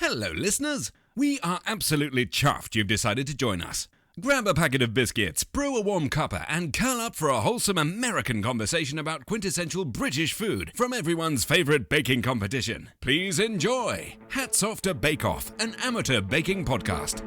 Hello, listeners! We are absolutely chuffed you've decided to join us. Grab a packet of biscuits, brew a warm cuppa, and curl up for a wholesome American conversation about quintessential British food from everyone's favourite baking competition. Please enjoy Hats Off to Bake Off, an amateur baking podcast.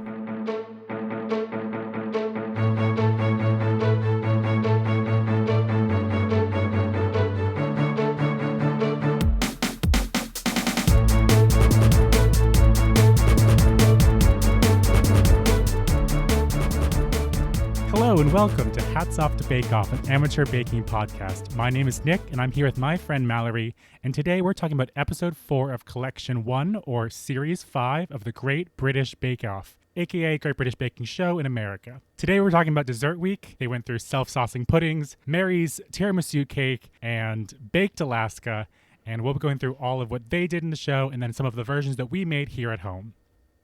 Hello and welcome to Hats Off to Bake Off, an amateur baking podcast. My name is Nick and I'm here with my friend Malory, and today we're talking about episode 4 of collection 1 or series 5 of the Great British Bake Off, aka Great British Baking Show in America. Today we're talking about dessert week. They went through self-saucing puddings, Mary's tiramisu cake, and baked Alaska, and we'll be going through all of what they did in the show and then some of the versions that we made here at home.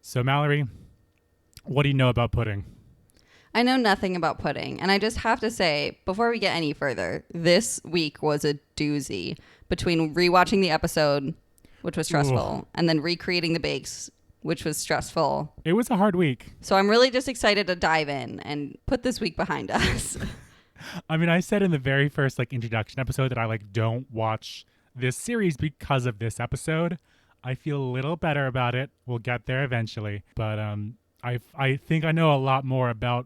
So Malory, what do you know about pudding? I know nothing about pudding, and I just have to say, before we get any further, this week was a doozy between rewatching the episode, which was stressful, and then recreating the bakes, which was stressful. It was a hard week. So I'm really just excited to dive in and put this week behind us. I mean, I said in the very first introduction episode that I don't watch this series because of this episode. I feel a little better about it. We'll get there eventually, but I think I know a lot more about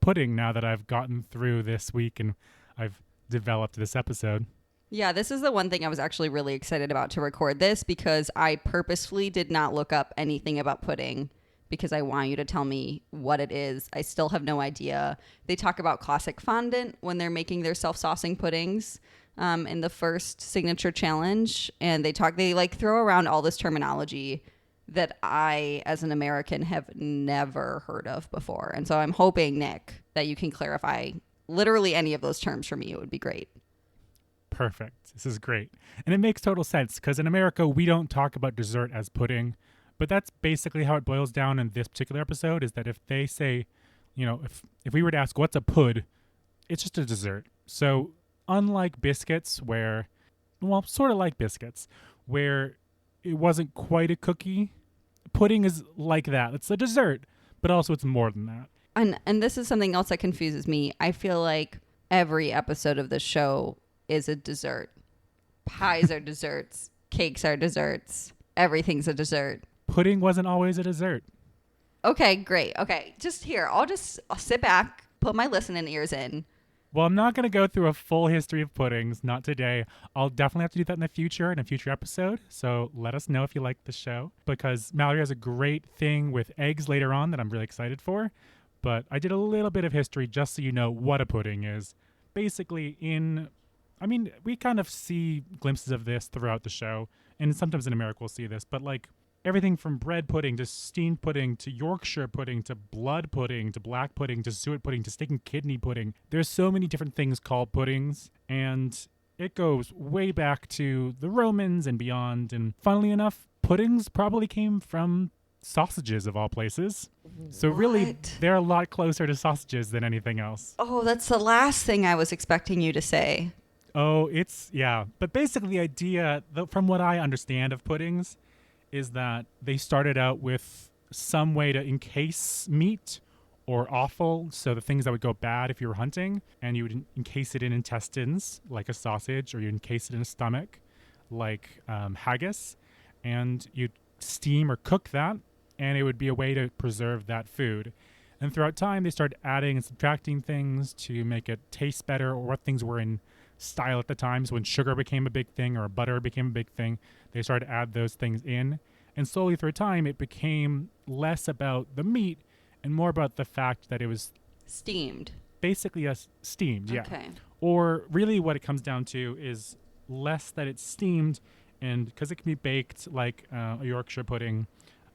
pudding now that I've gotten through this week and I've developed this episode. Yeah, this is the one thing I was actually really excited about to record this, because I purposefully did not look up anything about pudding because I want you to tell me what it is. I still have no idea. They talk about classic fondant when they're making their self-saucing puddings in the first signature challenge, and they throw around all this terminology that I, as an American, have never heard of before. And so I'm hoping, Nick, that you can clarify literally any of those terms for me. It would be great. Perfect. This is great. And it makes total sense because in America, we don't talk about dessert as pudding. But that's basically how it boils down in this particular episode, is that if they say, if we were to ask, what's a pud? It's just a dessert. So unlike biscuits sort of like biscuits, where it wasn't quite a cookie, pudding is like that. It's a dessert, but also it's more than that. And this is something else that confuses me. I feel like every episode of the show is a dessert. Pies are desserts. Cakes are desserts. Everything's a dessert. Pudding wasn't always a dessert. Okay, great. Okay, I'll sit back, put my listening ears in. Well, I'm not going to go through a full history of puddings, not today. I'll definitely have to do that in a future episode. So let us know if you like the show, because Malory has a great thing with eggs later on that I'm really excited for. But I did a little bit of history just so you know what a pudding is. Basically, we kind of see glimpses of this throughout the show, and sometimes in America we'll see this, but everything from bread pudding to steamed pudding to Yorkshire pudding to blood pudding to black pudding to suet pudding to steak and kidney pudding. There's so many different things called puddings, and it goes way back to the Romans and beyond. And funnily enough, puddings probably came from sausages of all places. So really, they're a lot closer to sausages than anything else. Oh, that's the last thing I was expecting you to say. Oh, But basically the idea, from what I understand of puddings, is that they started out with some way to encase meat or offal, so the things that would go bad if you were hunting, and you would encase it in intestines, like a sausage, or you encase it in a stomach, like haggis, and you'd steam or cook that, and it would be a way to preserve that food. And throughout time, they started adding and subtracting things to make it taste better, or what things were in style at the time. So when sugar became a big thing or butter became a big thing, they started to add those things in. And slowly through time, it became less about the meat and more about the fact that it was steamed. Basically steamed, yeah. Okay. Or really what it comes down to is less that it's steamed, and because it can be baked like a Yorkshire pudding.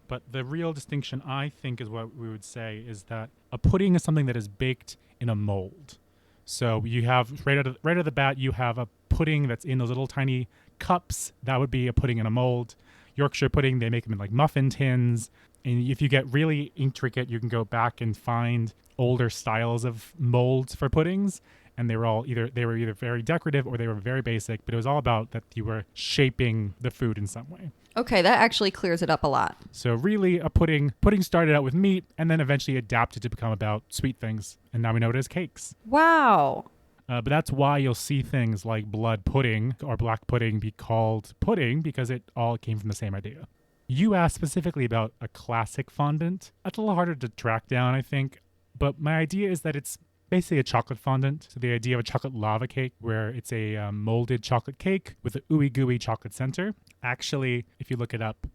But the real distinction, I think, is what we would say is that a pudding is something that is baked in a mold. So you have right out of the bat, you have a pudding that's in those little tiny cups. That would be a pudding in a mold. Yorkshire pudding, they make them in muffin tins. And if you get really intricate, you can go back and find older styles of molds for puddings. And they were either very decorative or they were very basic. But it was all about that you were shaping the food in some way. Okay, that actually clears it up a lot. So really, a pudding started out with meat and then eventually adapted to become about sweet things. And now we know it as cakes. Wow. But that's why you'll see things like blood pudding or black pudding be called pudding, because it all came from the same idea. You asked specifically about a classic fondant. That's a little harder to track down, I think. But my idea is that it's basically a chocolate fondant. So the idea of a chocolate lava cake, where it's a molded chocolate cake with an ooey gooey chocolate center. Actually, if you look it up,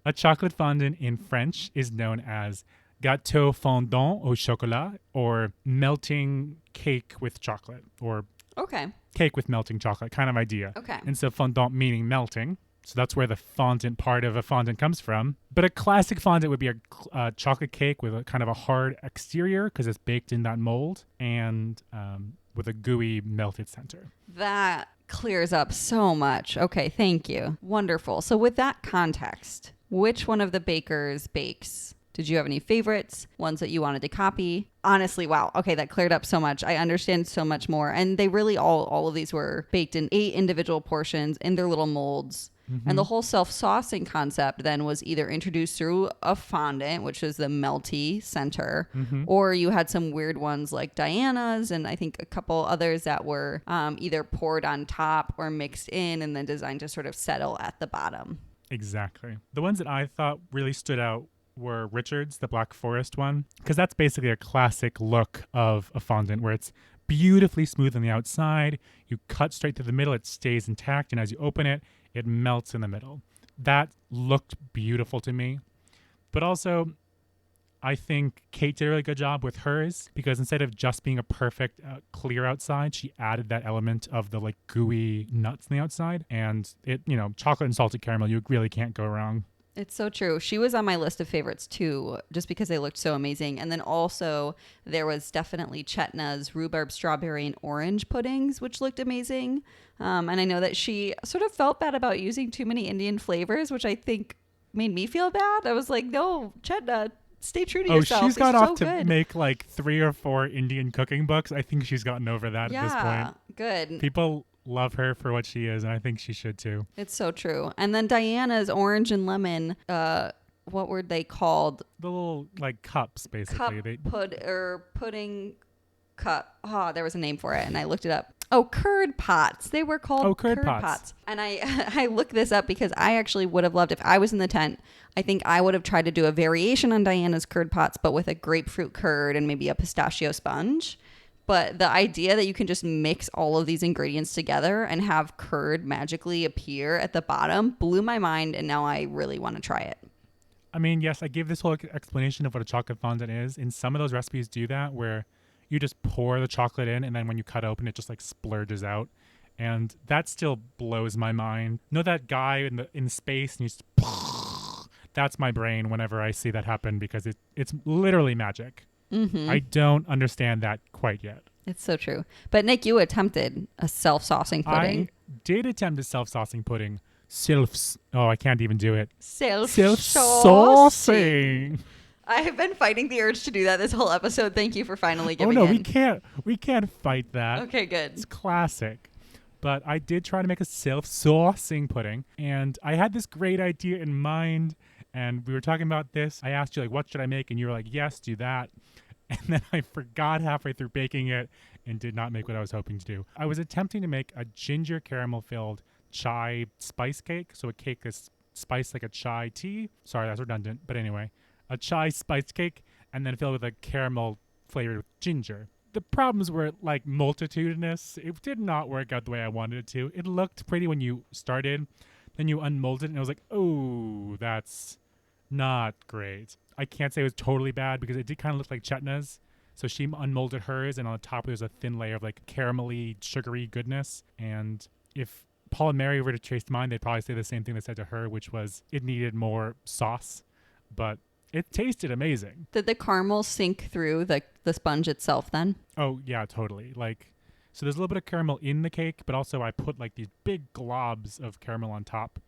a chocolate fondant in French is known as gâteau fondant au chocolat, or melting cake with chocolate, or Okay. cake with melting chocolate kind of idea. Okay. And so fondant meaning melting. So that's where the fondant part of a fondant comes from. But a classic fondant would be a chocolate cake with a kind of a hard exterior because it's baked in that mold, and with a gooey melted center. That clears up so much. Okay, thank you. Wonderful. So with that context, which one of the bakers bakes? Did you have any favorites? Ones that you wanted to copy? Honestly, wow. Okay, that cleared up so much. I understand so much more. And they really all of these were baked in 8 individual portions in their little molds. Mm-hmm. And the whole self-saucing concept then was either introduced through a fondant, which is the melty center, or you had some weird ones like Diana's and I think a couple others that were either poured on top or mixed in and then designed to sort of settle at the bottom. Exactly. The ones that I thought really stood out were Richard's, the Black Forest one, because that's basically a classic look of a fondant where it's beautifully smooth on the outside. You cut straight through the middle, it stays intact, and as you open it, it melts in the middle. That looked beautiful to me. But also, I think Kate did a really good job with hers, because instead of just being a perfect clear outside, she added that element of the like gooey nuts on the outside. And it, chocolate and salted caramel, you really can't go wrong. It's so true. She was on my list of favorites too, just because they looked so amazing. And then also there was definitely Chetna's rhubarb, strawberry, and orange puddings, which looked amazing. And I know that she sort of felt bad about using too many Indian flavors, which I think made me feel bad. I was like, no, Chetna, stay true to yourself. She's gone off to good. make like 3 or 4 Indian cooking books. I think she's gotten over that at this point. Yeah, good. People love her for what she is, and I think she should too. It's so true. And then Diana's orange and lemon, what were they called? The little like cups, basically. Pudding cup. Oh, there was a name for it, and I looked it up. Oh, curd pots. They were called curd pots. And I looked this up because I actually would have loved, if I was in the tent, I think I would have tried to do a variation on Diana's curd pots, but with a grapefruit curd and maybe a pistachio sponge. But the idea that you can just mix all of these ingredients together and have curd magically appear at the bottom blew my mind, and now I really want to try it. I mean, yes, I gave this whole explanation of what a chocolate fondant is. And some of those recipes do that, where you just pour the chocolate in, and then when you cut open, it just like splurges out. And that still blows my mind. You know that guy in space, and he's that's my brain whenever I see that happen, because it's literally magic. Mm-hmm. I don't understand that quite yet. It's so true. But Nick, you attempted a self-saucing pudding. I did attempt a self-saucing pudding. I can't even do it. Self-saucing. I have been fighting the urge to do that this whole episode. Thank you for finally giving in. we can't fight that. Okay, good. It's classic. But I did try to make a self-saucing pudding, and I had this great idea in mind, and we were talking about this. I asked you, like, what should I make? And you were like, yes, do that. And then I forgot halfway through baking it and did not make what I was hoping to do. I was attempting to make a ginger caramel-filled chai spice cake. So a cake that's spiced like a chai tea. Sorry, that's redundant. But anyway, a chai spice cake, and then filled with a caramel flavored with ginger. The problems were like multitudinous. It did not work out the way I wanted it to. It looked pretty when you started. Then you unmolded it, and I was like, oh, that's not great. I can't say it was totally bad, because it did kind of look like Chetna's. So she unmolded hers, and on the top there's a thin layer of like caramelly, sugary goodness. And if Paul and Mary were to taste mine, they'd probably say the same thing they said to her, which was it needed more sauce. But it tasted amazing. Did the caramel sink through the sponge itself then? Oh, yeah, totally. Like, so there's a little bit of caramel in the cake, but also I put like these big globs of caramel on top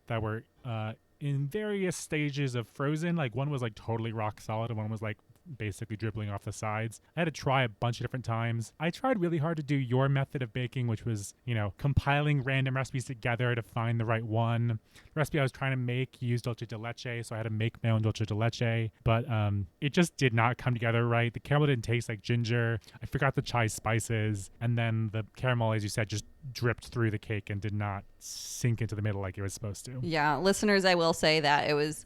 that were in various stages of frozen. Like one was like totally rock solid, and one was like basically dribbling off the sides. I had to try a bunch of different times. I tried really hard to do your method of baking, which was, compiling random recipes together to find the right one. The recipe I was trying to make used dulce de leche, so I had to make my own dulce de leche, but it just did not come together right. The caramel didn't taste like ginger. I forgot the chai spices, and then the caramel, as you said, just dripped through the cake and did not sink into the middle like it was supposed to. Yeah, listeners, I will say that it was,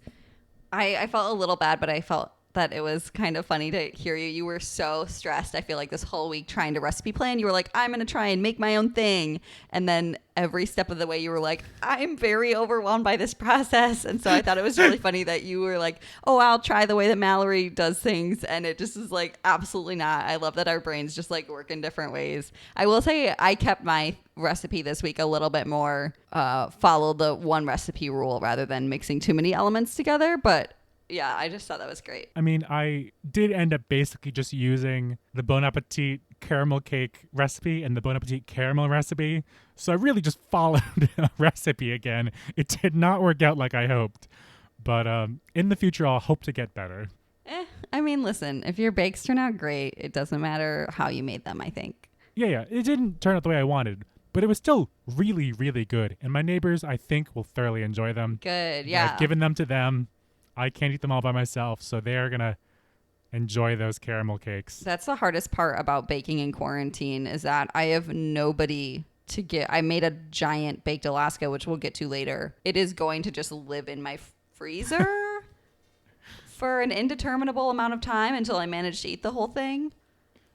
I felt a little bad, but I felt that it was kind of funny to hear you. You were so stressed. I feel like this whole week trying to recipe plan, you were like, I'm going to try and make my own thing. And then every step of the way you were like, I'm very overwhelmed by this process. And so I thought it was really funny that you were like, oh, I'll try the way that Malory does things. And it just is like, absolutely not. I love that our brains just like work in different ways. I will say I kept my recipe this week a little bit more, follow the one recipe rule rather than mixing too many elements together. But yeah, I just thought that was great. I mean, I did end up basically just using the Bon Appetit caramel cake recipe and the Bon Appetit caramel recipe. So I really just followed a recipe again. It did not work out like I hoped. But in the future, I'll hope to get better. I mean, listen, if your bakes turn out great, it doesn't matter how you made them, I think. Yeah. It didn't turn out the way I wanted, but it was still really, really good. And my neighbors, I think, will thoroughly enjoy them. Good, yeah. I've given them to them. I can't eat them all by myself, so they're going to enjoy those caramel cakes. That's the hardest part about baking in quarantine is that I have nobody to get. I made a giant baked Alaska, which we'll get to later. It is going to just live in my freezer for an indeterminable amount of time until I manage to eat the whole thing.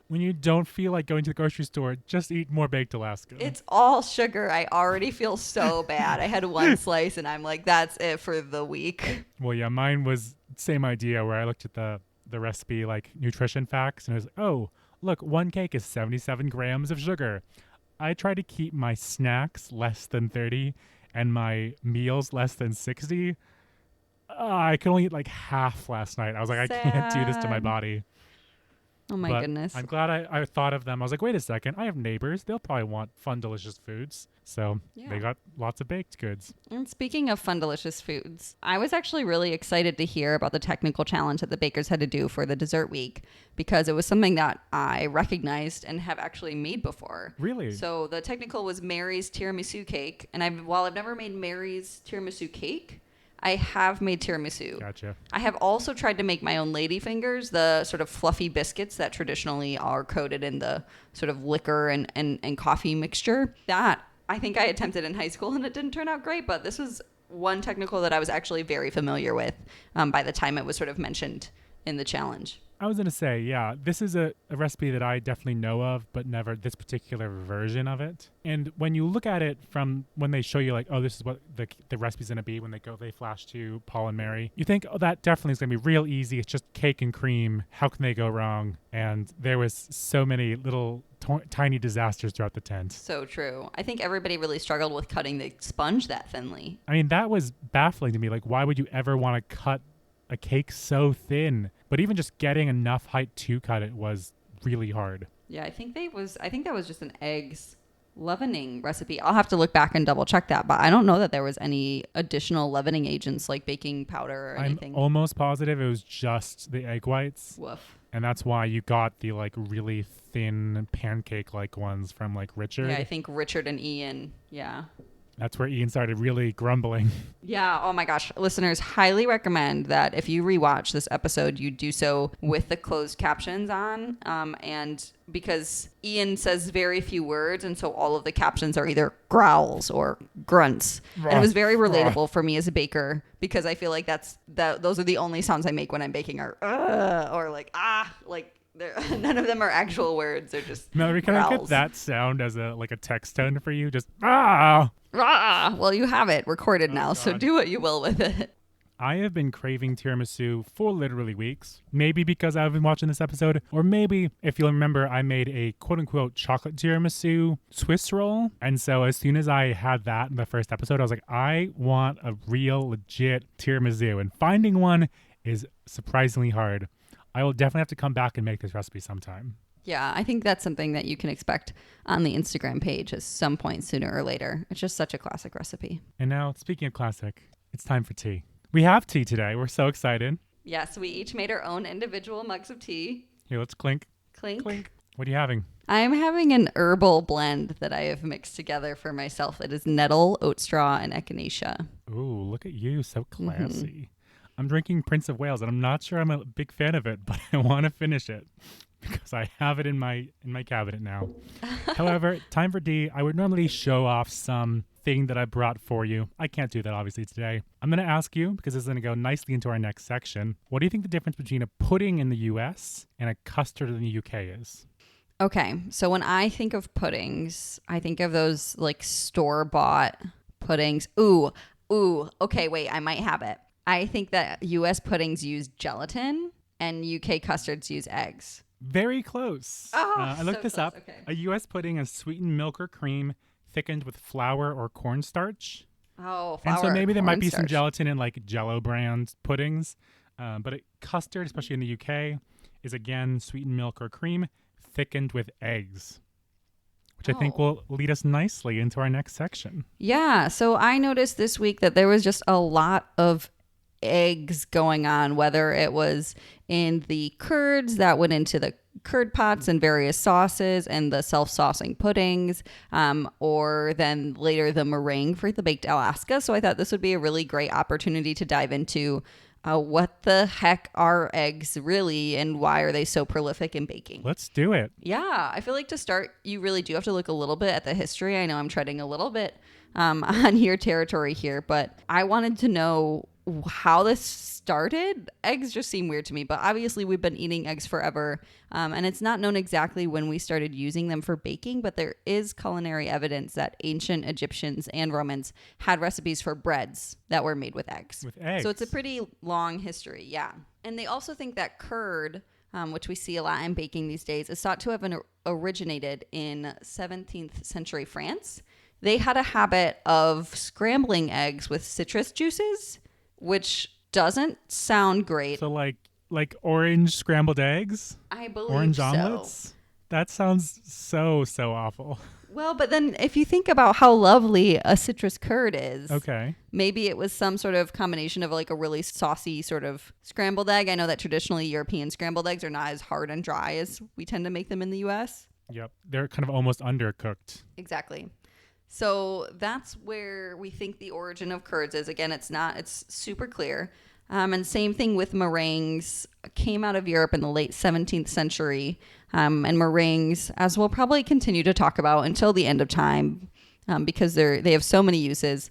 When you don't feel like going to the grocery store, just eat more baked Alaska. It's all sugar. I already feel so bad. I had one slice and I'm like, that's it for the week. Well, yeah, mine was same idea where I looked at the recipe, like nutrition facts, and I was like, oh, look, one cake is 77 grams of sugar. I try to keep my snacks less than 30 and my meals less than 60. I could only eat like half last night. I was like, I can't do this to my body. Oh my goodness. I'm glad I thought of them. I was like, wait a second. I have neighbors. They'll probably want fun, delicious foods. So They got lots of baked goods. And speaking of fun, delicious foods, I was actually really excited to hear about the technical challenge that the bakers had to do for the dessert week because it was something that I recognized and have actually made before. Really? So the technical was Mary's tiramisu cake. And while I've never made Mary's tiramisu cake, I have made tiramisu. Gotcha. I have also tried to make my own ladyfingers, the sort of fluffy biscuits that traditionally are coated in the sort of liquor and coffee mixture. That I think I attempted in high school and it didn't turn out great, but this was one technical that I was actually very familiar with by the time it was sort of mentioned in the challenge. I was going to say, yeah, this is a recipe that I definitely know of, but never this particular version of it. And when you look at it from when they show you like, oh, this is what the recipe's going to be when they flash to Paul and Mary, you think, oh, that definitely is going to be real easy. It's just cake and cream. How can they go wrong? And there was so many little tiny disasters throughout the tent. So true. I think everybody really struggled with cutting the sponge that thinly. I mean, that was baffling to me. Like, why would you ever want to cut a cake so thin? But even just getting enough height to cut it was really hard. Yeah, I think that was just an eggs leavening recipe. I'll have to look back and double check that, but I don't know that there was any additional leavening agents like baking powder or anything. I'm almost positive it was just the egg whites. Woof. And that's why you got the like really thin pancake-like ones from like Richard. Yeah, I think Richard and Ian. Yeah. That's where Ian started really grumbling. Yeah. Oh my gosh. Listeners, highly recommend that if you rewatch this episode, you do so with the closed captions on. And because Ian says very few words, and so all of the captions are either growls or grunts. And it was very relatable for me as a baker because I feel like those are the only sounds I make when I'm baking are or like like. None of them are actual words. They're just Malory, can growls. I get that sound as a text tone for you? Just ah. Well, you have it recorded now, so do what you will with it. I have been craving tiramisu for literally weeks. Maybe because I've been watching this episode, or maybe if you'll remember, I made a quote-unquote chocolate tiramisu Swiss roll. And so as soon as I had that in the first episode, I was like, I want a real, legit tiramisu. And finding one is surprisingly hard. I will definitely have to come back and make this recipe sometime. Yeah, I think that's something that you can expect on the Instagram page at some point sooner or later. It's just such a classic recipe. And now, speaking of classic, it's time for tea. We have tea today. We're so excited. Yes, we each made our own individual mugs of tea. Here, let's clink. Clink. Clink. What are you having? I'm having an herbal blend that I have mixed together for myself. It is nettle, oat straw, and echinacea. Ooh, look at you. So classy. I'm drinking Prince of Wales, and I'm not sure I'm a big fan of it, but I want to finish it because I have it in my cabinet now. However, time for D. I would normally show off some thing that I brought for you. I can't do that, obviously, today. I'm going to ask you, because this is going to go nicely into our next section, what do you think the difference between a pudding in the U.S. and a custard in the U.K. is? Okay, so when I think of puddings, I think of those like store-bought puddings. Ooh, okay, wait, I might have it. I think that U.S. puddings use gelatin and U.K. custards use eggs. Very close. Oh, I looked so this close. up. Okay. A U.S. pudding is sweetened milk or cream thickened with flour or cornstarch. Oh, flour. And so maybe there might be some cornstarch. gelatin in like Jell-O brand puddings. But custard, especially in the UK, is again sweetened milk or cream thickened with eggs, which I think will lead us nicely into our next section. Yeah, so I noticed this week that there was just a lot of eggs going on, whether it was in the curds that went into the curd pots and various sauces and the self-saucing puddings, or then later the meringue for the baked Alaska. So I thought this would be a really great opportunity to dive into what the heck are eggs really and why are they so prolific in baking? Let's do it. Yeah, I feel like to start, you really do have to look a little bit at the history. I know I'm treading a little bit on your territory here, but I wanted to know how this started. Eggs just seem weird to me, but obviously we've been eating eggs forever, and it's not known exactly when we started using them for baking, but there is culinary evidence that ancient Egyptians and Romans had recipes for breads that were made with eggs. With eggs. So it's a pretty long history, yeah. And they also think that curd, which we see a lot in baking these days, is thought to have originated in 17th century France. They had a habit of scrambling eggs with citrus juices, which doesn't sound great. So like orange scrambled eggs? I believe Orange so. omelets? That sounds so awful. Well, but then if you think about how lovely a citrus curd is, Okay. maybe it was some sort of combination of like a really saucy sort of scrambled egg. I know that traditionally European scrambled eggs are not as hard and dry as we tend to make them in the U.S. Yep. They're kind of almost undercooked. Exactly. So that's where we think the origin of curds is. Again, it's super clear. And same thing with meringues, came out of Europe in the late 17th century. And meringues, as we'll probably continue to talk about until the end of time, because they have so many uses,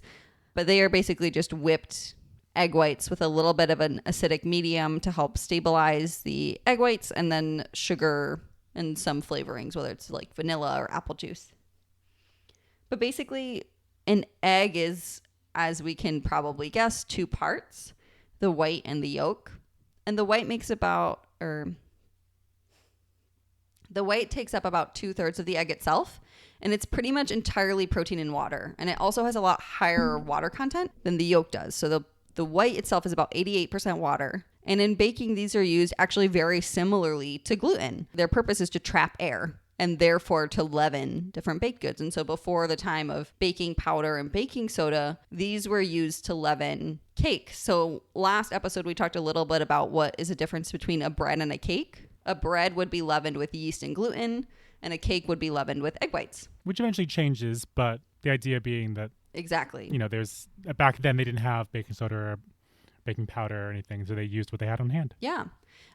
but they are basically just whipped egg whites with a little bit of an acidic medium to help stabilize the egg whites, and then sugar and some flavorings, whether it's like vanilla or apple juice. But basically, an egg is, as we can probably guess, two parts, the white and the yolk. And the white takes up about 2/3 of the egg itself. And it's pretty much entirely protein and water. And it also has a lot higher water content than the yolk does. So the white itself is about 88% water. And in baking, these are used actually very similarly to gluten. Their purpose is to trap air, and therefore to leaven different baked goods. And so before the time of baking powder and baking soda, these were used to leaven cake. So last episode, we talked a little bit about what is the difference between a bread and a cake. A bread would be leavened with yeast and gluten, and a cake would be leavened with egg whites. Which eventually changes, but the idea being that, Exactly. there's back then they didn't have baking soda or baking powder or anything, so they used what they had on hand. Yeah.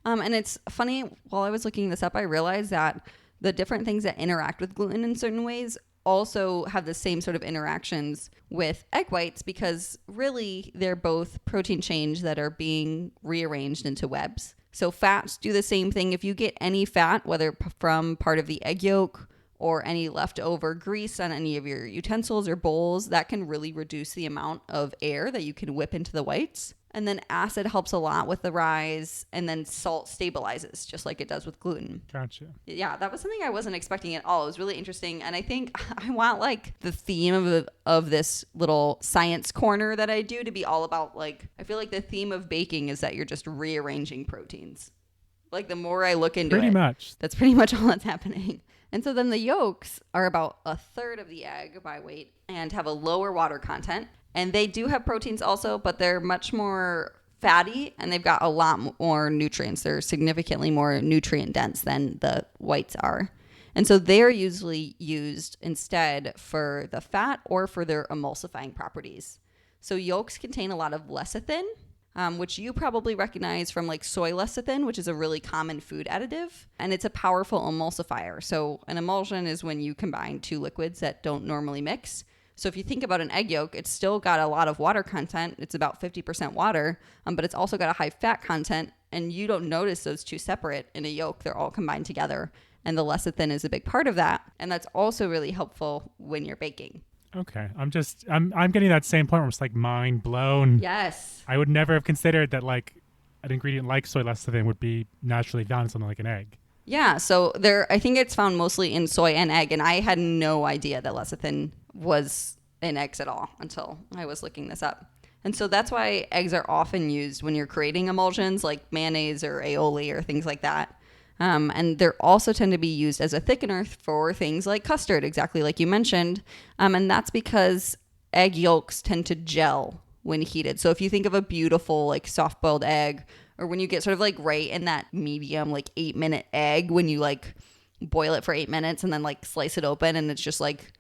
And it's funny, while I was looking this up, I realized that the different things that interact with gluten in certain ways also have the same sort of interactions with egg whites, because really they're both protein chains that are being rearranged into webs. So fats do the same thing. If you get any fat, whether from part of the egg yolk or any leftover grease on any of your utensils or bowls, that can really reduce the amount of air that you can whip into the whites. And then acid helps a lot with the rise, and then salt stabilizes, just like it does with gluten. Gotcha. Yeah, that was something I wasn't expecting at all. It was really interesting. And I think I want like the theme of this little science corner that I do to be all about, like, I feel like the theme of baking is that you're just rearranging proteins. Like the more I look into Pretty much. that's pretty much all that's happening. And so then the yolks are about 1/3 of the egg by weight and have a lower water content. And they do have proteins also, but they're much more fatty and they've got a lot more nutrients. They're significantly more nutrient dense than the whites are. And so they're usually used instead for the fat or for their emulsifying properties. So yolks contain a lot of lecithin, which you probably recognize from like soy lecithin, which is a really common food additive. And it's a powerful emulsifier. So an emulsion is when you combine two liquids that don't normally mix. So if you think about an egg yolk, it's still got a lot of water content. It's about 50% water, but it's also got a high fat content. And you don't notice those two separate in a yolk. They're all combined together. And the lecithin is a big part of that. And that's also really helpful when you're baking. Okay. I'm getting that same point where it's like mind blown. Yes. I would never have considered that like an ingredient like soy lecithin would be naturally found in something like an egg. Yeah. So I think it's found mostly in soy and egg. And I had no idea that lecithin was in eggs at all until I was looking this up. And so that's why eggs are often used when you're creating emulsions like mayonnaise or aioli or things like that. And they're also tend to be used as a thickener for things like custard, exactly like you mentioned. And that's because egg yolks tend to gel when heated. So if you think of a beautiful, like soft-boiled egg, or when you get sort of like right in that medium, like 8-minute egg, when you like boil it for 8 minutes and then like slice it open and it's just like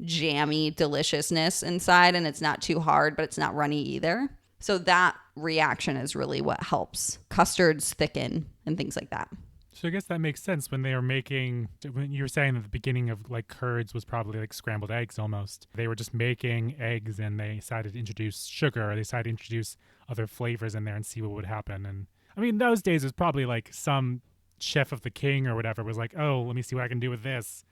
jammy deliciousness inside and it's not too hard, but it's not runny either. So that reaction is really what helps custards thicken and things like that. So I guess that makes sense when you were saying that the beginning of like curds was probably like scrambled eggs almost. They were just making eggs and they decided to introduce sugar or they decided to introduce other flavors in there and see what would happen. And I mean, those days it was probably like some chef of the king or whatever was like, oh, let me see what I can do with this.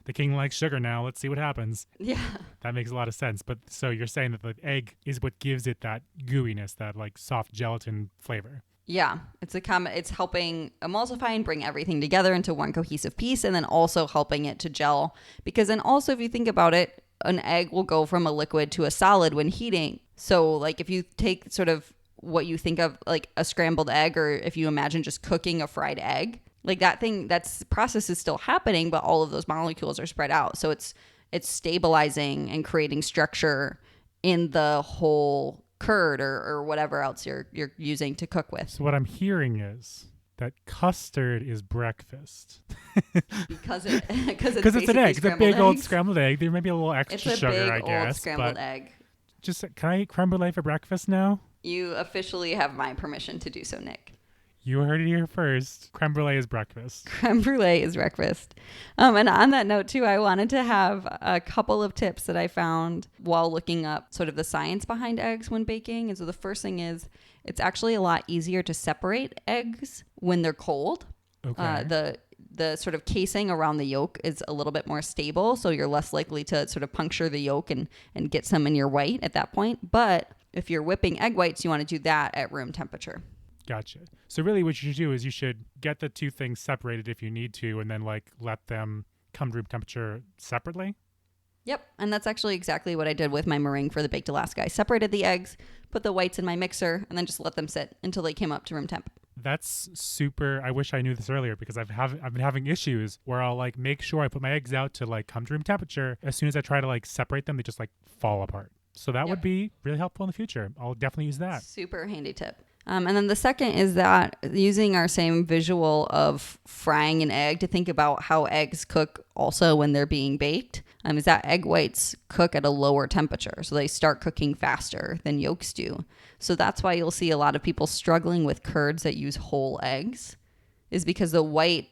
The king likes sugar now. Let's see what happens. Yeah. That makes a lot of sense. But so you're saying that the egg is what gives it that gooiness, that like soft gelatin flavor. Yeah, it's helping emulsify and bring everything together into one cohesive piece, and then also helping it to gel. Because then also, if you think about it, an egg will go from a liquid to a solid when heating. So like if you take sort of what you think of like a scrambled egg, or if you imagine just cooking a fried egg, like that process is still happening, but all of those molecules are spread out. So it's stabilizing and creating structure in the whole curd or whatever else you're using to cook with. So what I'm hearing is that custard is breakfast. because it's an egg. It's a big old eggs. Scrambled egg. There may be a little extra sugar, I guess. It's a big old scrambled egg. Can I eat creme brulee for breakfast now? You officially have my permission to do so, Nick. You heard it here first. Creme brulee is breakfast. Creme brulee is breakfast. And on that note, too, I wanted to have a couple of tips that I found while looking up sort of the science behind eggs when baking. And so the first thing is it's actually a lot easier to separate eggs when they're cold. Okay. The sort of casing around the yolk is a little bit more stable, so you're less likely to sort of puncture the yolk and get some in your white at that point. But if you're whipping egg whites, you want to do that at room temperature. Gotcha. So really what you should do is you should get the two things separated if you need to, and then like let them come to room temperature separately? Yep. And that's actually exactly what I did with my meringue for the baked Alaska. I separated the eggs, put the whites in my mixer, and then just let them sit until they came up to room temp. That's super. I wish I knew this earlier because I've been having issues where I'll like make sure I put my eggs out to like come to room temperature. As soon as I try to like separate them, they just like fall apart. So that would be really helpful in the future. I'll definitely use that. Super handy tip. And then the second is that using our same visual of frying an egg to think about how eggs cook also when they're being baked, is that egg whites cook at a lower temperature. So they start cooking faster than yolks do. So that's why you'll see a lot of people struggling with curds that use whole eggs, is because the white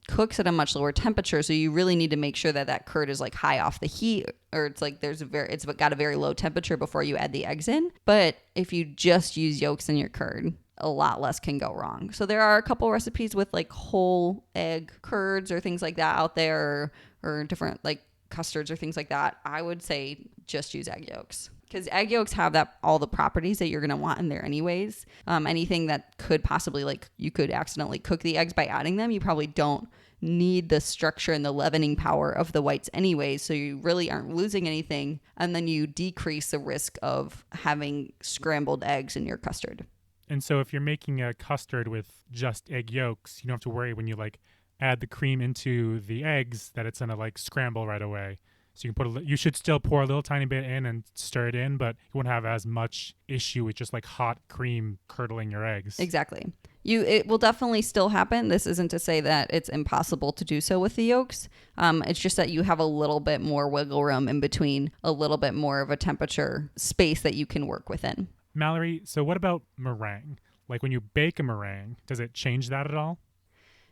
cooks at a much lower temperature. So you really need to make sure that that curd is like high off the heat, or it's like it's got a very low temperature before you add the eggs in. But if you just use yolks in your curd, a lot less can go wrong. So there are a couple recipes with like whole egg curds or things like that out there, or different like custards or things like that. I would say just use egg yolks, because egg yolks have all the properties that you're going to want in there anyways. Anything that could possibly, like, you could accidentally cook the eggs by adding them, you probably don't need the structure and the leavening power of the whites anyways, so you really aren't losing anything. And then you decrease the risk of having scrambled eggs in your custard. And so if you're making a custard with just egg yolks, you don't have to worry when you like add the cream into the eggs that it's going to like scramble right away. So you can you should still pour a little tiny bit in and stir it in, but you won't have as much issue with just like hot cream curdling your eggs. Exactly. It will definitely still happen. This isn't to say that it's impossible to do so with the yolks. It's just that you have a little bit more wiggle room in between, a little bit more of a temperature space that you can work within. Malory, so what about meringue? Like when you bake a meringue, does it change that at all?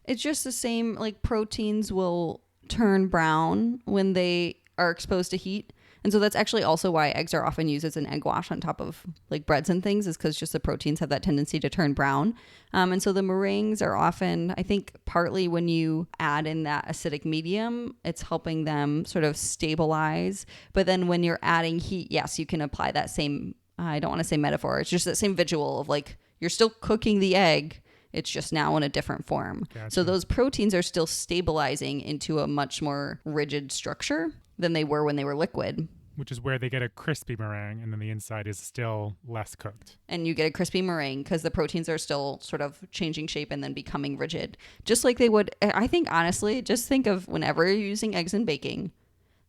It's just the same, like proteins will turn brown when they are exposed to heat. And so that's actually also why eggs are often used as an egg wash on top of like breads and things, is because just the proteins have that tendency to turn brown. And so the meringues are often, I think, partly when you add in that acidic medium, it's helping them sort of stabilize. But then when you're adding heat, yes, you can apply that same, I don't want to say metaphor, it's just that same visual of like you're still cooking the egg. It's just now in a different form. Gotcha. So those proteins are still stabilizing into a much more rigid structure than they were when they were liquid. Which is where they get a crispy meringue, and then the inside is still less cooked. And you get a crispy meringue because the proteins are still sort of changing shape and then becoming rigid. Just like they would, I think, honestly, just think of whenever you're using eggs in baking,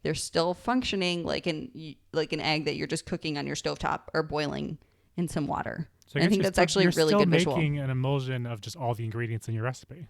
they're still functioning like an egg that you're just cooking on your stovetop or boiling in some water. So I think that's actually a really good visual. You're still making an emulsion of just all the ingredients in your recipe.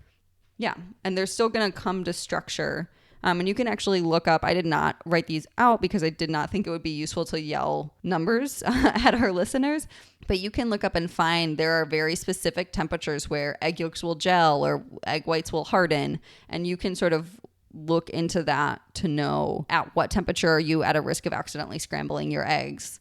Yeah, and they're still going to come to structure. And you can actually look up, I did not write these out because I did not think it would be useful to yell numbers at our listeners, but you can look up and find there are very specific temperatures where egg yolks will gel or egg whites will harden, and you can sort of look into that to know at what temperature are you at a risk of accidentally scrambling your eggs.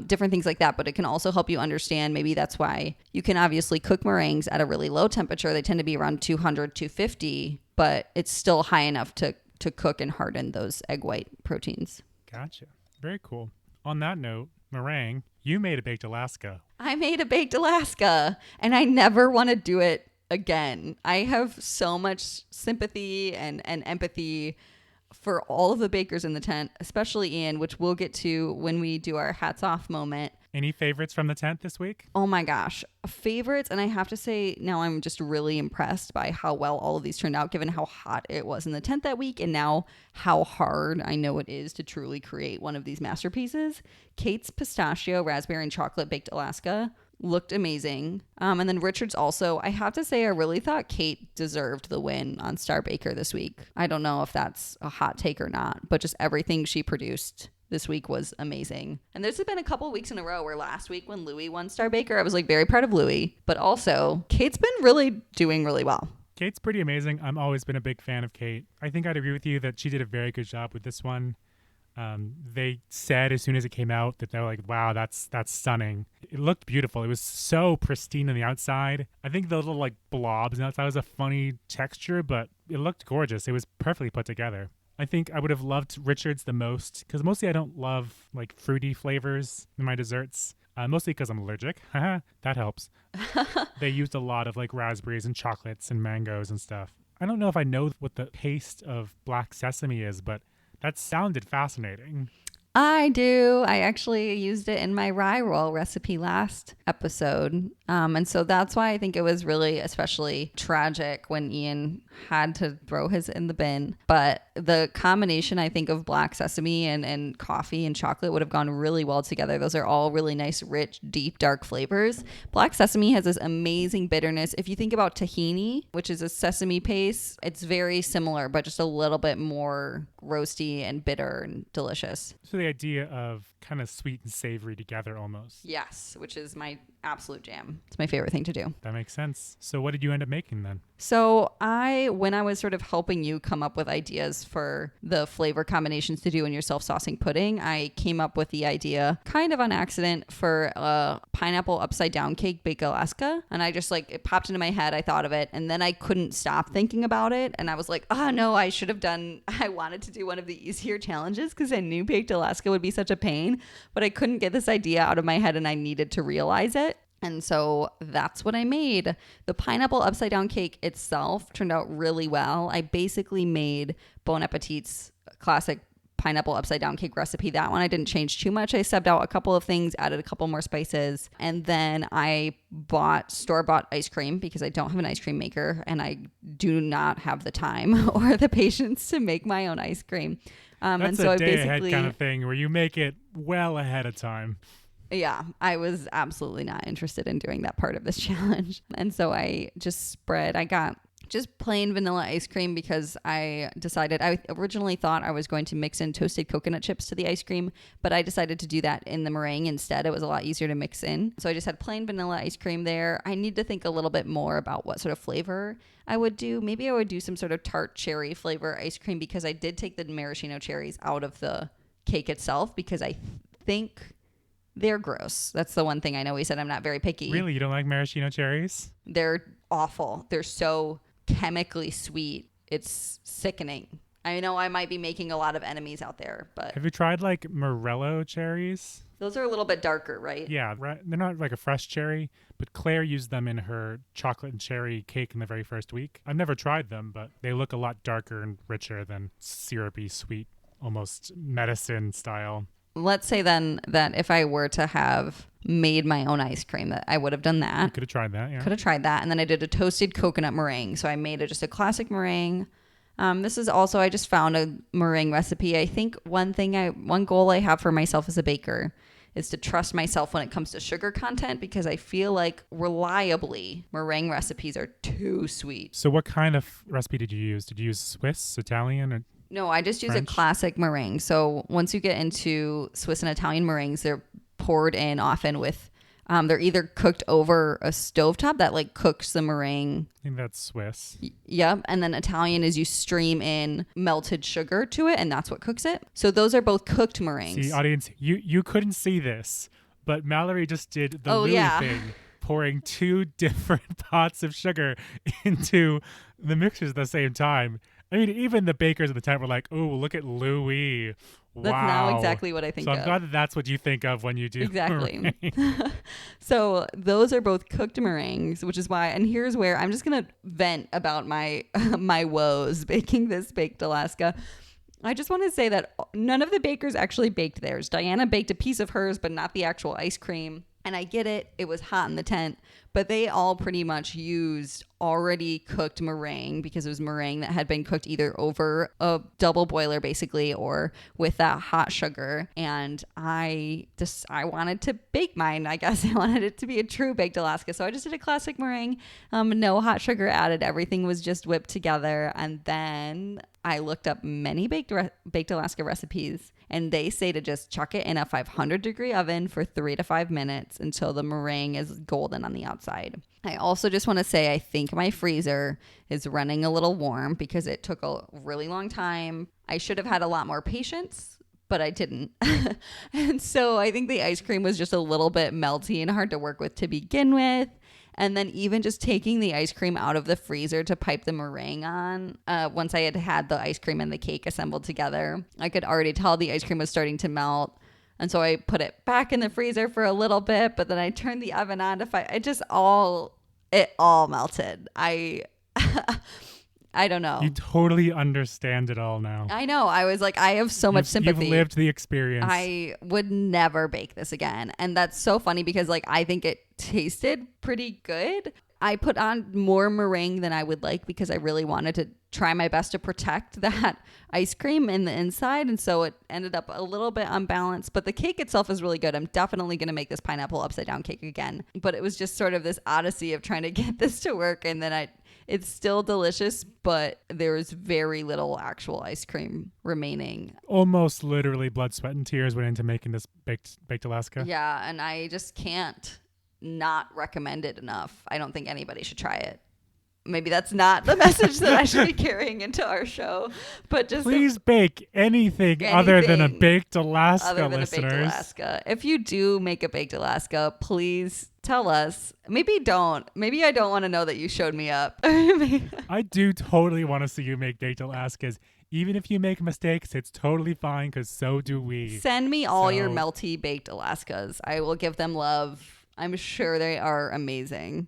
Different things like that, but it can also help you understand, maybe that's why you can obviously cook meringues at a really low temperature. They tend to be around 200, 250, but it's still high enough to cook and harden those egg white proteins. Gotcha. Very cool. On that note, meringue, you made a baked Alaska. I made a baked Alaska, and I never want to do it again. I have so much sympathy and empathy for all of the bakers in the tent, especially Ian, which we'll get to when we do our hats off moment. Any favorites from the tent this week? Oh my gosh, favorites. And I have to say now I'm just really impressed by how well all of these turned out, given how hot it was in the tent that week and now how hard I know it is to truly create one of these masterpieces. Kate's pistachio, raspberry, and chocolate baked Alaska looked amazing. And then Richard's also, I have to say, I really thought Kate deserved the win on Star Baker this week. I don't know if that's a hot take or not, but just everything she produced this week was amazing. And there's been a couple weeks in a row where last week when Louie won Star Baker, I was like very proud of Louie, but also Kate's been really doing really well. Kate's pretty amazing. I've always been a big fan of Kate. I think I'd agree with you that she did a very good job with this one. They said as soon as it came out that they were like, wow, that's stunning. It looked beautiful. It was so pristine on the outside. I think the little like blobs on the outside was a funny texture, but it looked gorgeous. It was perfectly put together. I think I would have loved Richard's the most because mostly I don't love like fruity flavors in my desserts. Mostly because I'm allergic. That helps. They used a lot of like raspberries and chocolates and mangoes and stuff. I don't know if I know what the taste of black sesame is, but that sounded fascinating. I do. I actually used it in my rye roll recipe last episode. And so that's why I think it was really especially tragic when Ian had to throw his in the bin. But the combination, I think, of black sesame and coffee and chocolate would have gone really well together. Those are all really nice, rich, deep, dark flavors. Black sesame has this amazing bitterness. If you think about tahini, which is a sesame paste, it's very similar, but just a little bit more roasty and bitter and delicious. So the idea of kind of sweet and savory together almost. Yes, which is my absolute jam. It's my favorite thing to do. That makes sense. So what did you end up making then? So when I was sort of helping you come up with ideas for the flavor combinations to do in your self-saucing pudding, I came up with the idea kind of on accident for a pineapple upside down cake baked Alaska. And I just it popped into my head. I thought of it and then I couldn't stop thinking about it. And I was like, oh no, I wanted to do one of the easier challenges because I knew baked Alaska would be such a pain, but I couldn't get this idea out of my head and I needed to realize it. And so that's what I made. The pineapple upside down cake itself turned out really well. I basically made Bon Appetit's classic pineapple upside down cake recipe. That one I didn't change too much. I subbed out a couple of things, added a couple more spices, and then I bought store-bought ice cream because I don't have an ice cream maker and I do not have the time or the patience to make my own ice cream. That's and so a I day ahead basically, kind of thing where you make it well ahead of time. yeah, I was absolutely not interested in doing that part of this challenge. And so I got just plain vanilla ice cream because I originally thought I was going to mix in toasted coconut chips to the ice cream, but I decided to do that in the meringue instead. It was a lot easier to mix in. So I just had plain vanilla ice cream there. I need to think a little bit more about what sort of flavor I would do. Maybe I would do some sort of tart cherry flavor ice cream because I did take the maraschino cherries out of the cake itself because I think they're gross. That's the one thing I know. We said I'm not very picky. Really? You don't like maraschino cherries? They're awful. They're so chemically sweet. It's sickening. I know I might be making a lot of enemies out there, but Have you tried like Morello cherries? those are a little bit darker, right? Yeah, right. They're not like a fresh cherry, but Claire used them in her chocolate and cherry cake in the very first week. I've never tried them, but they look a lot darker and richer than syrupy, sweet, almost medicine style. Let's say then that if I were to have made my own ice cream, that I would have done You that. could have tried that, yeah. Could have tried that. And then I did a toasted coconut meringue. So I made just a classic meringue. This is also, I just found a meringue recipe. I think one goal I have for myself as a baker is to trust myself when it comes to sugar content because I feel like reliably meringue recipes are too sweet. So what kind of recipe did you use? Did you use Swiss, Italian, or No, I just use French? a classic meringue. So once you get into Swiss and Italian meringues, they're poured in often with, they're either cooked over a stovetop that like cooks the meringue. I think that's Swiss. Yep. And then Italian is you stream in melted sugar to it and that's what cooks it. So those are both cooked meringues. See, audience, you couldn't see this, but Mallory just did the Oh, Louis yeah. thing, pouring 2 different pots of sugar into the mixers at the same time. I mean, even the bakers at the time were like, "Oh, look at Louis! Wow!" That's now exactly what I think So I'm of. glad that that's what you think of when you do Exactly. meringue. So those are both cooked meringues, which is why, and here's where I'm just going to vent about my my woes baking this baked Alaska. I just want to say that none of the bakers actually baked theirs. Diana baked a piece of hers, but not the actual ice cream. And I get it. It was hot in the tent, but they all pretty much used already cooked meringue because it was meringue that had been cooked either over a double boiler basically or with that hot sugar. And I wanted to bake mine. I guess I wanted it to be a true baked Alaska. So I just did a classic meringue. No hot sugar added. Everything was just whipped together. And then I looked up many baked Alaska recipes and they say to just chuck it in a 500-degree oven for 3 to 5 minutes until the meringue is golden on the outside. I also just want to say I think my freezer is running a little warm because it took a really long time. I should have had a lot more patience, but I didn't. And so I think the ice cream was just a little bit melty and hard to work with to begin with. And then even just taking the ice cream out of the freezer to pipe the meringue on, once I had the ice cream and the cake assembled together, I could already tell the ice cream was starting to melt. And so I put it back in the freezer for a little bit, but then I turned the oven on it all melted. I don't know. You totally understand it all now. I know. I was like, I have so much sympathy. You've lived the experience. I would never bake this again. And that's so funny because like I think it tasted pretty good. I put on more meringue than I would like because I really wanted to try my best to protect that ice cream in the inside. And so it ended up a little bit unbalanced, but the cake itself is really good. I'm definitely going to make this pineapple upside down cake again. But it was just sort of this odyssey of trying to get this to work. And then it's still delicious, but there's very little actual ice cream remaining. Almost literally blood, sweat, and tears went into making this baked Alaska. Yeah, and I just can't not recommend it enough. I don't think anybody should try it. Maybe that's not the message that I should be carrying into our show, but just Please bake anything other than a baked Alaska, other than listeners. a baked Alaska. If you do make a baked Alaska, please tell us. Maybe don't. Maybe I don't want to know that you showed me up. I do totally want to see you make baked Alaskas. Even if you make mistakes, it's totally fine because so do we. Send me all your So- melty baked Alaskas. I will give them love. I'm sure they are amazing.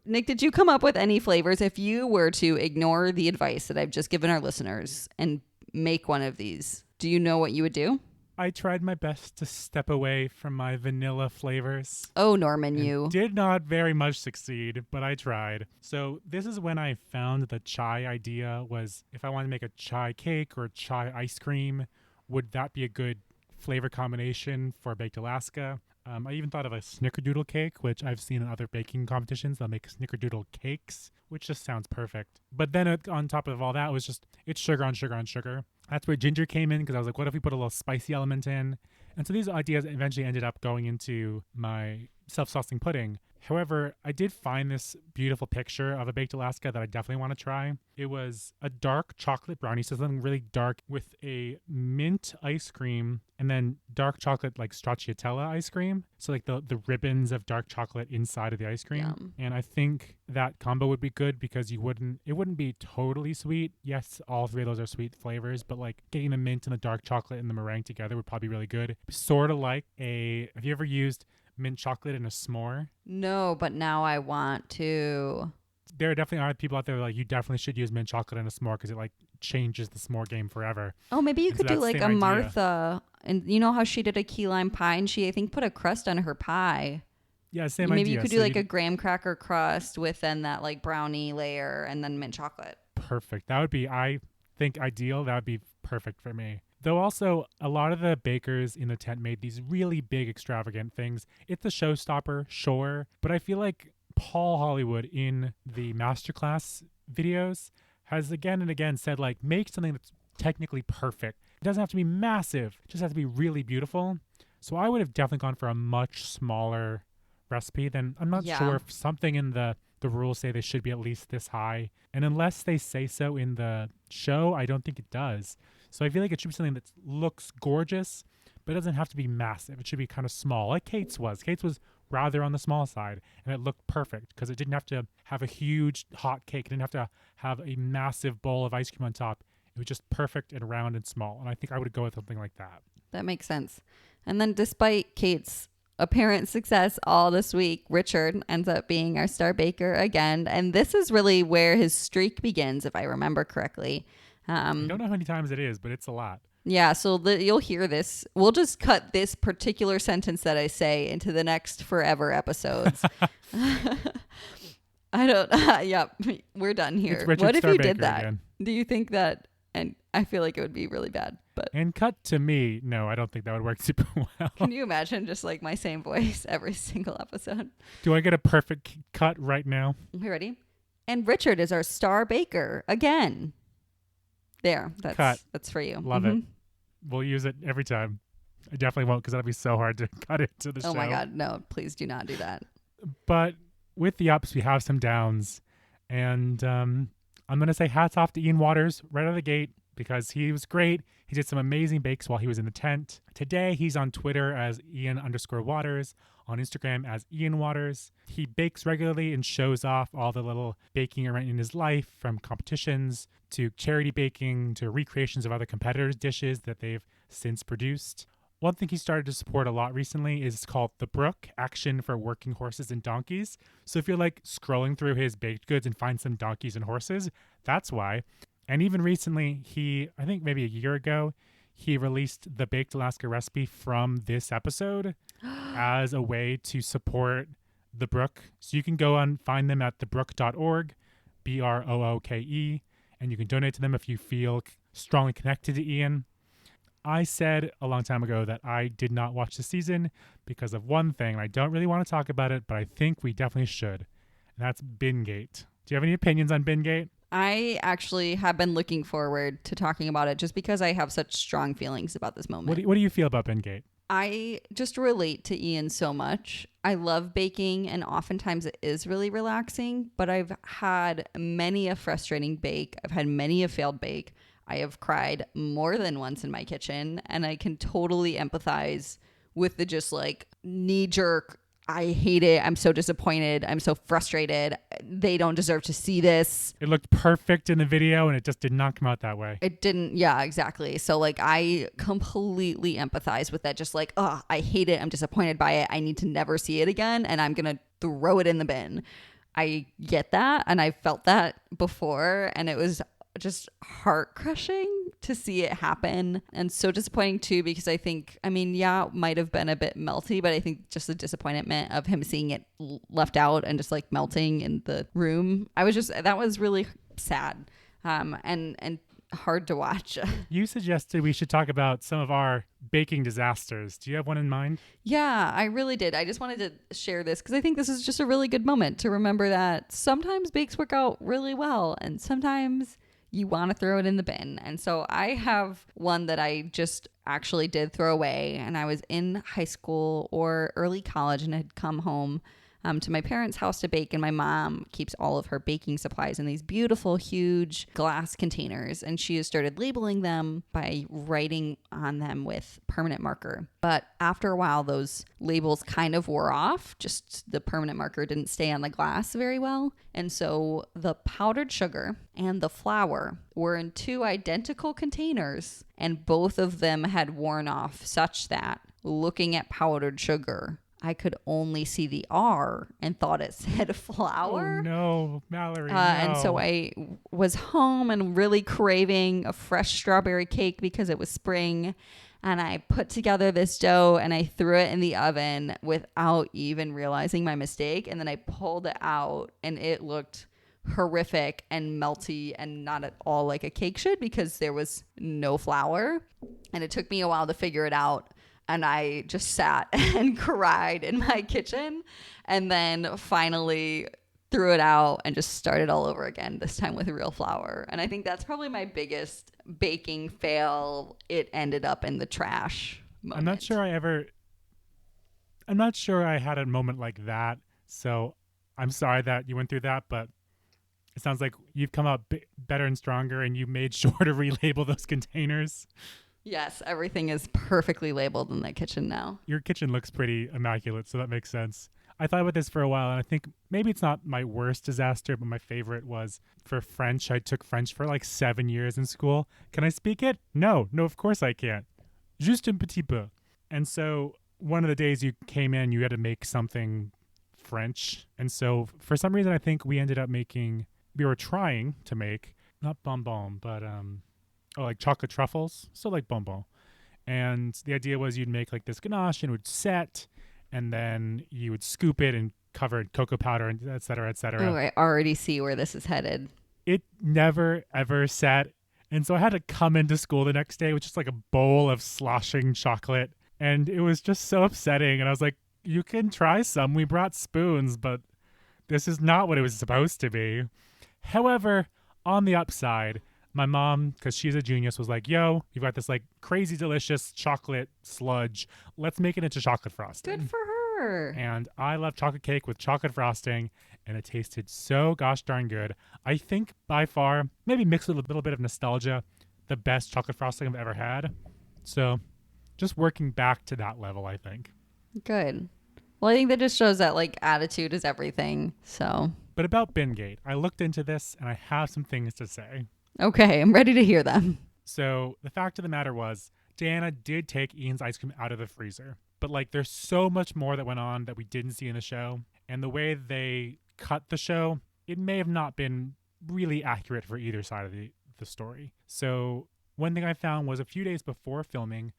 Nick, did you come up with any flavors? If you were to ignore the advice that I've just given our listeners and make one of these, do you know what you would do? I tried my best to step away from my vanilla flavors. Oh, Norman, And you. did not very much succeed, but I tried. So this is when I found the chai idea was if I wanted to make a chai cake or chai ice cream, would that be a good flavor combination for Baked Alaska? I even thought of a snickerdoodle cake, which I've seen in other baking competitions. They'll make snickerdoodle cakes, which just sounds perfect. But then on top of all that was just, it's sugar on sugar on sugar. That's where ginger came in because I was like, what if we put a little spicy element in? And so these ideas eventually ended up going into my self-saucing pudding. However, I did find this beautiful picture of a Baked Alaska that I definitely want to try. It was a dark chocolate brownie, so something really dark with a mint ice cream and then dark chocolate like stracciatella ice cream. So like the ribbons of dark chocolate inside of the ice cream. Yum. And I think that combo would be good because it wouldn't be totally sweet. Yes, all three of those are sweet flavors, but like getting the mint and the dark chocolate and the meringue together would probably be really good. Sort of like have you ever used mint chocolate in a s'more? No, but now I want to. There definitely are people out there like you definitely should use mint chocolate in a s'more because it like changes the s'more game forever. Oh, maybe you And could so do that's like the a same idea. Martha. And you know how she did a key lime pie and she, I think, put a crust on her pie. Yeah, same Maybe idea. you could So do like a graham cracker crust with then that like brownie layer and then mint chocolate. perfect. That would be, I think, ideal. That would be perfect for me. Though also, a lot of the bakers in the tent made these really big, extravagant things. It's a showstopper, sure, but I feel like Paul Hollywood in the masterclass videos has again and again said, like, make something that's technically perfect. It doesn't have to be massive. It just has to be really beautiful. So I would have definitely gone for a much smaller recipe. Then I'm not Yeah. sure if something in the rules say they should be at least this high. And unless they say so in the show, I don't think it does. So I feel like it should be something that looks gorgeous, but it doesn't have to be massive. It should be kind of small, like Kate's was. Kate's was rather on the small side, and it looked perfect because it didn't have to have a huge hot cake. It didn't have to have a massive bowl of ice cream on top. It was just perfect and round and small. And I think I would go with something like that. That makes sense. And then despite Kate's apparent success all this week, Richard ends up being our star baker again. And this is really where his streak begins, if I remember correctly. I don't know how many times it is, but it's a lot. Yeah, so you'll hear this. We'll just cut this particular sentence that I say into the next forever episodes. I don't, yep, we're done here. It's Richard What if Star you Baker did that? again. Do you think that, and I feel like it would be really bad, but And cut to me. No, I don't think that would work super well. can you imagine just like my same voice every single episode? Do I get a perfect cut right now? Okay, ready? And Richard is our star baker again. There, that's for you. Love it. We'll use it every time. I definitely won't because that'll be so hard to cut into the show. Oh my God, no, please do not do that. But with the ups, we have some downs. And I'm going to say hats off to Ian Waters right out of the gate because he was great. He did some amazing bakes while he was in the tent. Today, he's on Twitter as Ian_Waters, on Instagram as Ian Waters. He bakes regularly and shows off all the little baking around in his life, from competitions to charity baking to recreations of other competitors' dishes that they've since produced. One thing he started to support a lot recently is called The Brook, Action for Working Horses and Donkeys. So if you're like scrolling through his baked goods and find some donkeys and horses, that's why. And even recently, I think maybe a year ago, he released the Baked Alaska recipe from this episode as a way to support The Brook. So you can go and find them at thebrook.org, BROOKE, and you can donate to them if you feel strongly connected to Ian. I said a long time ago that I did not watch the season because of one thing. I don't really want to talk about it, but I think we definitely should. And that's Bingate. Do you have any opinions on Bingate? I actually have been looking forward to talking about it just because I have such strong feelings about this moment. What do you feel about Bingate? I just relate to Ian so much. I love baking, and oftentimes it is really relaxing, but I've had many a frustrating bake. I've had many a failed bake. I have cried more than once in my kitchen, and I can totally empathize with the just like knee-jerk, I hate it, I'm so disappointed, I'm so frustrated, they don't deserve to see this. It looked perfect in the video, and it just did not come out that way. It didn't, yeah, exactly. So like I completely empathize with that, just like, oh, I hate it, I'm disappointed by it, I need to never see it again, and I'm gonna throw it in the bin. I get that, and I felt that before, and it was just heart crushing to see it happen, and so disappointing too, because I think, I mean, yeah, it might have been a bit melty, but I think just the disappointment of him seeing it left out and just like melting in the room, that was really sad, and hard to watch. You suggested we should talk about some of our baking disasters. Do you have one in mind? Yeah, I really did. I just wanted to share this because I think this is just a really good moment to remember that sometimes bakes work out really well and sometimes you want to throw it in the bin. And so I have one that I just actually did throw away, and I was in high school or early college and had come home to my parents' house to bake, and my mom keeps all of her baking supplies in these beautiful, huge glass containers, and she has started labeling them by writing on them with permanent marker. But after a while, those labels kind of wore off. Just the permanent marker didn't stay on the glass very well. And so the powdered sugar and the flour were in two identical containers, and both of them had worn off such that looking at powdered sugar, I could only see the R and thought it said flour. Oh, no, Malory, no. And so I was home and really craving a fresh strawberry cake because it was spring. And I put together this dough and I threw it in the oven without even realizing my mistake. And then I pulled it out and it looked horrific and melty and not at all like a cake should, because there was no flour. And it took me a while to figure it out. And I just sat and cried in my kitchen, and then finally threw it out and just started all over again, this time with real flour. And I think that's probably my biggest baking fail. It ended up in the trash moment. I'm not sure I had a moment like that. So I'm sorry that you went through that, but it sounds like you've come out better and stronger, and you made sure to relabel those containers. Yes, everything is perfectly labeled in the kitchen now. Your kitchen looks pretty immaculate, so that makes sense. I thought about this for a while, and I think maybe it's not my worst disaster, but my favorite was for French. I took French for like 7 years in school. Can I speak it? No, of course I can't. Juste un petit peu. And so one of the days you came in, you had to make something French. And so for some reason, I think we were trying to make, not bonbon, but like chocolate truffles, so like bonbon. And the idea was you'd make like this ganache and it would set, and then you would scoop it and cover it in cocoa powder, and et cetera, et cetera. Oh, I already see where this is headed. It never, ever set. And so I had to come into school the next day with just like a bowl of sloshing chocolate. And it was just so upsetting. And I was like, you can try some. We brought spoons, but this is not what it was supposed to be. However, on the upside, my mom, because she's a genius, was like, yo, you've got this like crazy delicious chocolate sludge. Let's make it into chocolate frosting. Good for her. And I love chocolate cake with chocolate frosting, and it tasted so gosh darn good. I think by far, maybe mixed with a little bit of nostalgia, the best chocolate frosting I've ever had. So just working back to that level, I think. Good. Well, I think that just shows that like attitude is everything. So. But about Bingate, I looked into this and I have some things to say. Okay, I'm ready to hear them. So the fact of the matter was, Diana did take Ian's ice cream out of the freezer. But like there's so much more that went on that we didn't see in the show. And the way they cut the show, it may have not been really accurate for either side of the story. So one thing I found was a few days before filming,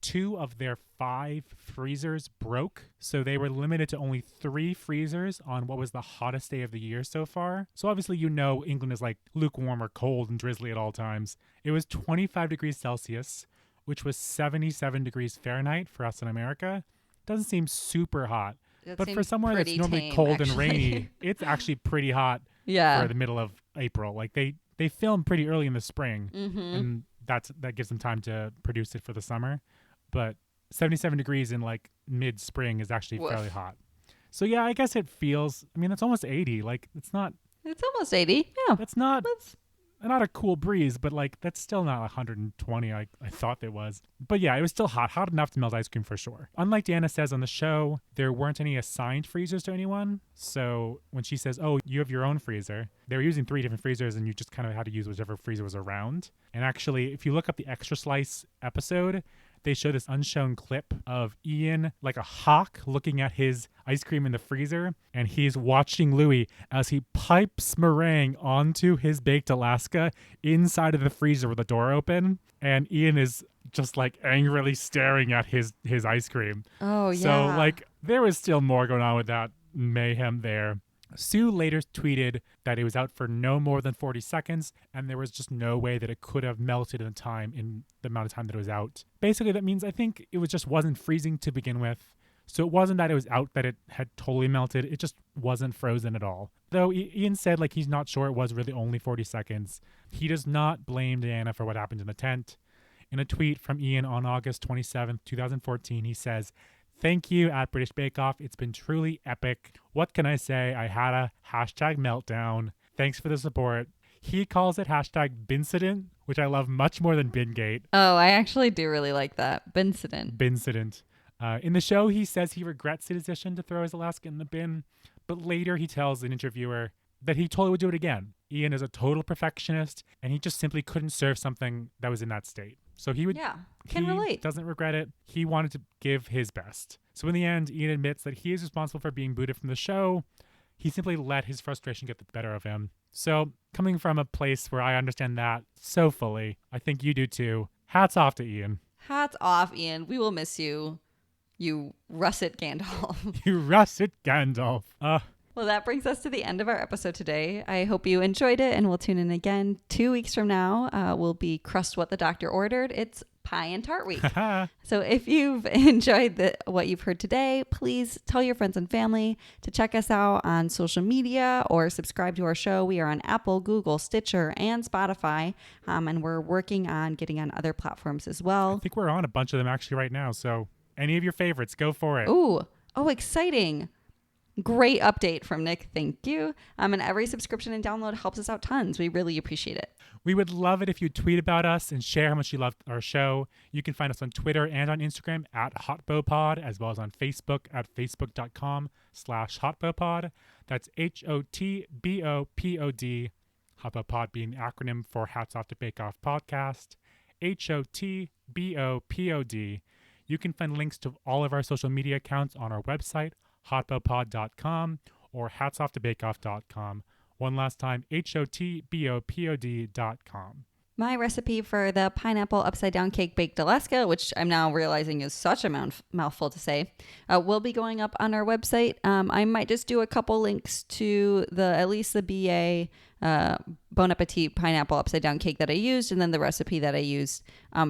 2 of their 5 freezers broke. So they were limited to only 3 freezers on what was the hottest day of the year so far. So obviously, England is like lukewarm or cold and drizzly at all times. It was 25 degrees Celsius, which was 77 degrees Fahrenheit for us in America. Doesn't seem super hot. But for somewhere that's normally cold and rainy, it's actually pretty hot for the middle of April. Like they film pretty early in the spring, and that gives them time to produce it for the summer. But 77 degrees in like mid-spring is actually fairly hot. So yeah, I guess it feels, I mean, it's almost 80. Like it's almost 80. Yeah. It's not a cool breeze, but like that's still not 120 I thought it was. But yeah, it was still hot enough to melt ice cream for sure. Unlike Diana says on the show, there weren't any assigned freezers to anyone. So when she says, oh, you have your own freezer, they were using 3 different freezers and you just kind of had to use whichever freezer was around. And actually, if you look up the Extra Slice episode, they show this unshown clip of Ian like a hawk looking at his ice cream in the freezer, and he's watching Louis as he pipes meringue onto his baked Alaska inside of the freezer with the door open, and Ian is just like angrily staring at his ice cream. Oh, yeah. So like there was still more going on with that mayhem there. Sue later tweeted that it was out for no more than 40 seconds, and there was just no way that it could have melted in the amount of time that it was out. Basically, that means I think it just wasn't freezing to begin with. So it wasn't that it was out that it had totally melted. It just wasn't frozen at all. Though Ian said like he's not sure it was really only 40 seconds. He does not blame Diana for what happened in the tent. In a tweet from Ian on August 27th, 2014, he says, "Thank you at British Bake Off. It's been truly epic. What can I say? I had a #meltdown. Thanks for the support." He calls it #Bincident, which I love much more than Bingate. Oh, I actually do really like that. Bincident. In the show, he says he regrets the decision to throw his Alaska in the bin, but later he tells an interviewer that he totally would do it again. Ian is a total perfectionist, and he just simply couldn't serve something that was in that state. So he would. Yeah, can he relate. Doesn't regret it. He wanted to give his best. So in the end, Ian admits that he is responsible for being booted from the show. He simply let his frustration get the better of him. So coming from a place where I understand that so fully, I think you do too. Hats off to Ian. Hats off, Ian. We will miss you, you Russet Gandalf. You Russet Gandalf. Well, that brings us to the end of our episode today. I hope you enjoyed it, and we'll tune in again 2 weeks from now. We'll be Crust What the Doctor Ordered. It's Pie and Tart Week. So if you've enjoyed what you've heard today, please tell your friends and family to check us out on social media or subscribe to our show. We are on Apple, Google, Stitcher, and Spotify, and we're working on getting on other platforms as well. I think we're on a bunch of them actually right now, so any of your favorites, go for it. Oh, exciting. Great update from Nick. Thank you. And every subscription and download helps us out tons. We really appreciate it. We would love it if you tweet about us and share how much you loved our show. You can find us on Twitter and on Instagram at HotBowPod, as well as on Facebook at facebook.com/HotBowPod. That's HOTBOPOD. HotBowPod being the acronym for Hats Off to Bake Off Podcast. HOTBOPOD. You can find links to all of our social media accounts on our website, hotbowpod.com or hatsoftobakeoff.com. One last time, HOTBOPOD.com. My recipe for the pineapple upside down cake baked Alaska, which I'm now realizing is such a mouthful to say, will be going up on our website. I might just do a couple links to at least the BA Bon Appetit pineapple upside down cake that I used, and then the recipe that I used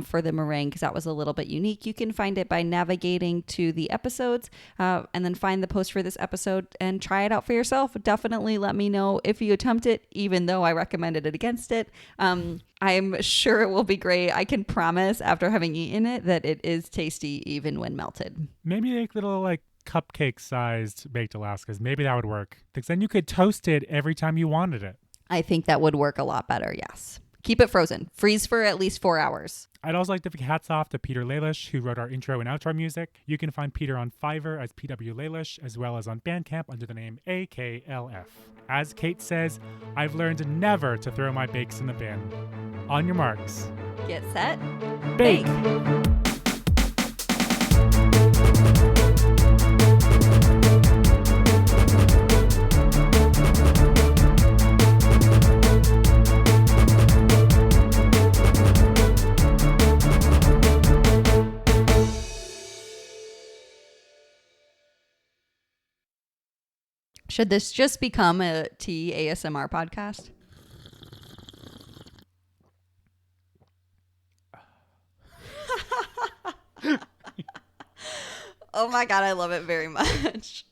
for the meringue, because that was a little bit unique. You can find it by navigating to the episodes and then find the post for this episode and try it out for yourself. Definitely let me know if you attempt it, even though I recommended it against it. I'm sure it will be great. I can promise after having eaten it that it is tasty even when melted. Maybe make little cupcake sized baked Alaskas. Maybe that would work, because then you could toast it every time you wanted it. I think that would work a lot better, yes. Keep it frozen. Freeze for at least 4 hours. I'd also like to give hats off to Peter Lalish, who wrote our intro and outro music. You can find Peter on Fiverr as PW Lalish, as well as on Bandcamp under the name AKLF. As Kate says, I've learned never to throw my bakes in the bin. On your marks. Get set. Bake. Should this just become a tea ASMR podcast? Oh my God, I love it very much.